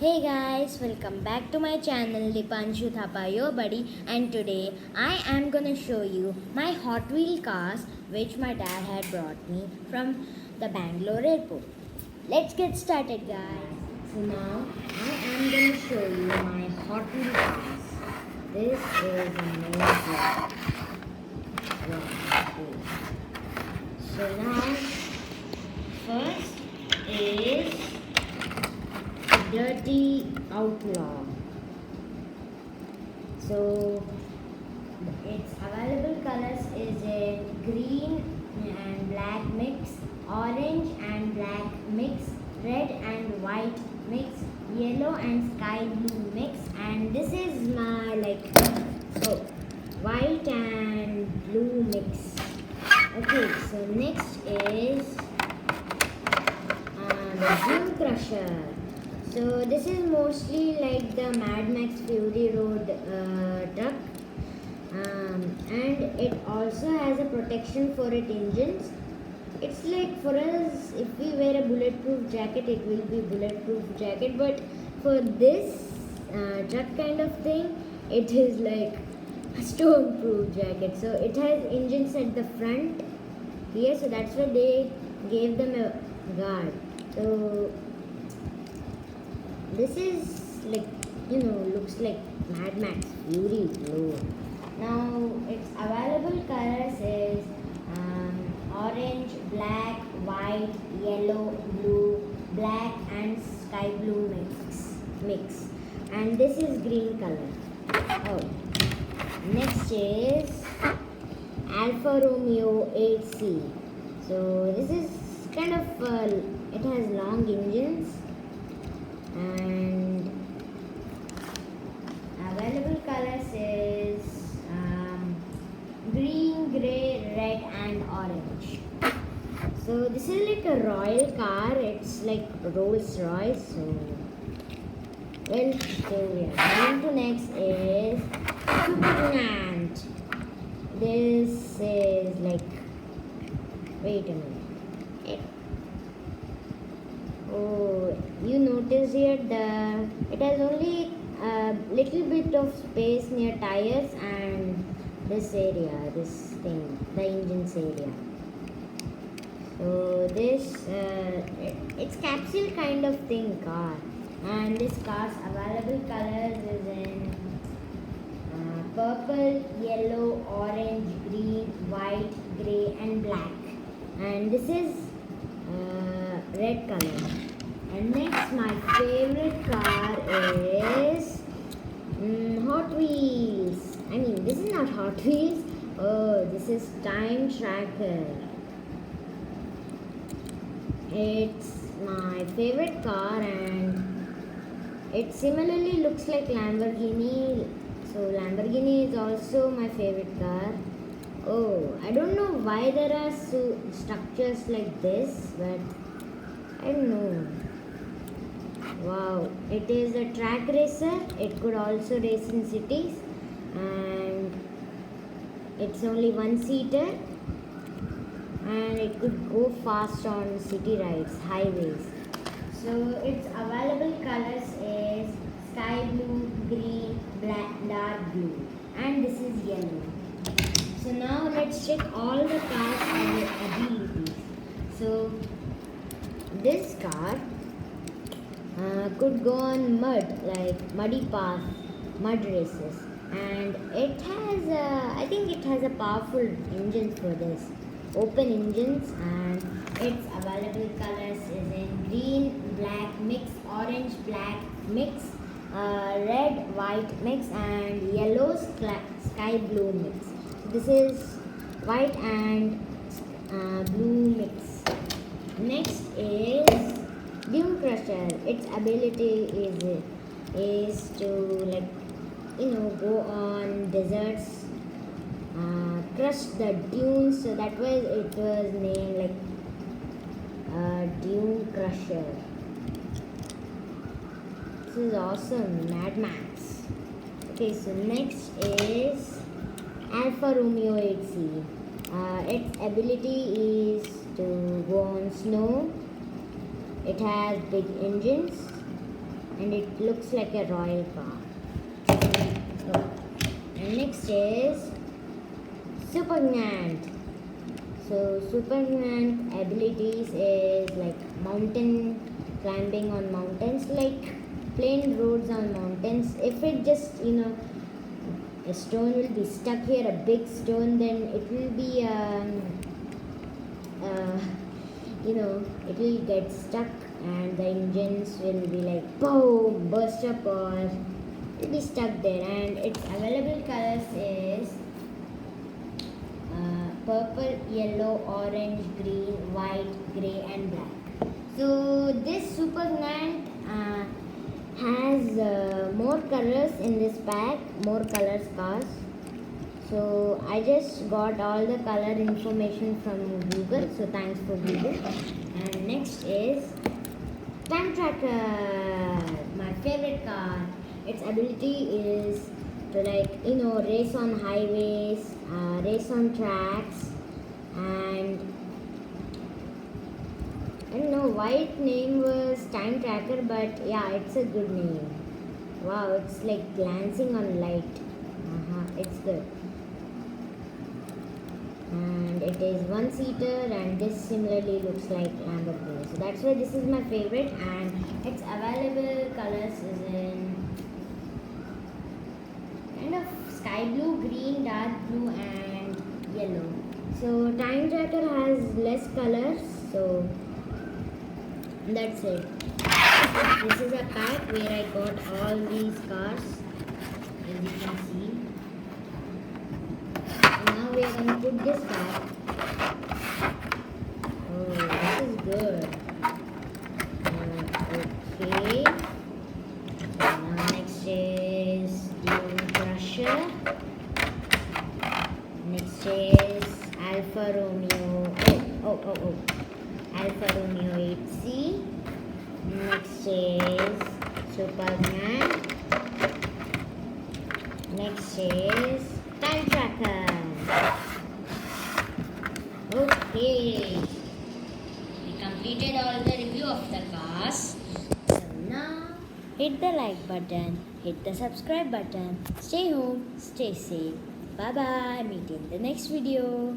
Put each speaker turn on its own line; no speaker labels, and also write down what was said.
Hey guys, welcome back to my channel Dipanshu Thapa your buddy, and today I am gonna show you my Hot Wheel cars which my dad had brought me from the Bangalore airport. Let's get started guys. So now I am gonna show you my Hot Wheel cars. This is amazing. Wow. So now first is Dirty Outlaw. So its available colors is a green and black mix, orange and black mix, red and white mix, yellow and sky blue mix, and this is my white and blue mix. Okay, so next is the Dune Crusher. So this is mostly like the Mad Max Fury Road truck, and it also has a protection for its engines. It's like for us, if we wear a bulletproof jacket, it will be bulletproof jacket. But for this truck kind of thing, it is like a stormproof jacket. So it has engines at the front here, so that's why they gave them a guard. So this is like, looks like Mad Max Fury Road. Now its available colors is orange, black, white, yellow, blue, black and sky blue mix. And this is green color. Oh. Next is Alfa Romeo 8C. So this is kind of it has long engines, and available colors is green, grey, red and orange. So this is like a royal car. It's like Rolls Royce. So we are going to next is Superman. This is like, wait a minute. Oh, you notice here it has only a little bit of space near tires and this area, this thing, the engine's area. So this it's capsule kind of thing car, and this car's available colors is in purple, yellow, orange, green, white, grey and black, and this is red color. And next, my favorite car is Hot Wheels. I mean, this is not Hot Wheels. Oh, this is Time Tracker. It's my favorite car, and it similarly looks like Lamborghini. So Lamborghini is also my favorite car. Oh, I don't know why there are structures like this, but I don't know. Wow, it is a track racer. It could also race in cities, and it's only one-seater, and it could go fast on city rides, highways. So its available colors is sky blue, green, black, dark blue, and this is yellow. So now let's check all the cars' abilities. So this car could go on mud, like muddy path, mud races, and it has I think it has a powerful engine for this, open engines, and its available colors is in green, black mix, orange, black mix, red, white mix, and yellow, sky blue mix. So this is white and blue mix. Next is Dune Crusher. Its ability is to go on deserts, crush the dunes. So that was it was named Dune Crusher. This is awesome, Mad Max. Okay, so next is Alfa Romeo 8C. Its ability is to go on snow. It has big engines, and it looks like a royal car. And next is Supergnant. So Supergnant abilities is like mountain climbing on mountains, like plain roads on mountains. If it just a stone will be stuck here, a big stone, then it will be it will get stuck and the engines will be like boom, burst up, or it will be stuck there. And its available colors is purple, yellow, orange, green, white, grey and black. So this Supergnant has more colors in this pack, more colors cars. So I just got all the color information from Google, so thanks for Google. And next is Time Tracker, my favorite car. Its ability is to race on highways, race on tracks, and I don't know why its name was Time Tracker, but yeah, it's a good name. Wow, it's like glancing on light. It's good. And it is one seater, and this similarly looks like Lamborghini. So that's why this is my favorite, and its available colors is in kind of sky blue, green, dark blue and yellow. So Time Tracker has less colors, so that's it. This is a pack where I got all these cars, as you can see. Now we are going to put this back. Oh, this is good. Okay. Now next is Dune Crusher. Next is Alfa Romeo. Alfa Romeo 8C. Next is Superman. Next is Time Tracker. Okay, we completed all the review of the cars. So now hit the like button, hit the subscribe button. Stay home, stay safe. Bye bye. Meet you in the next video.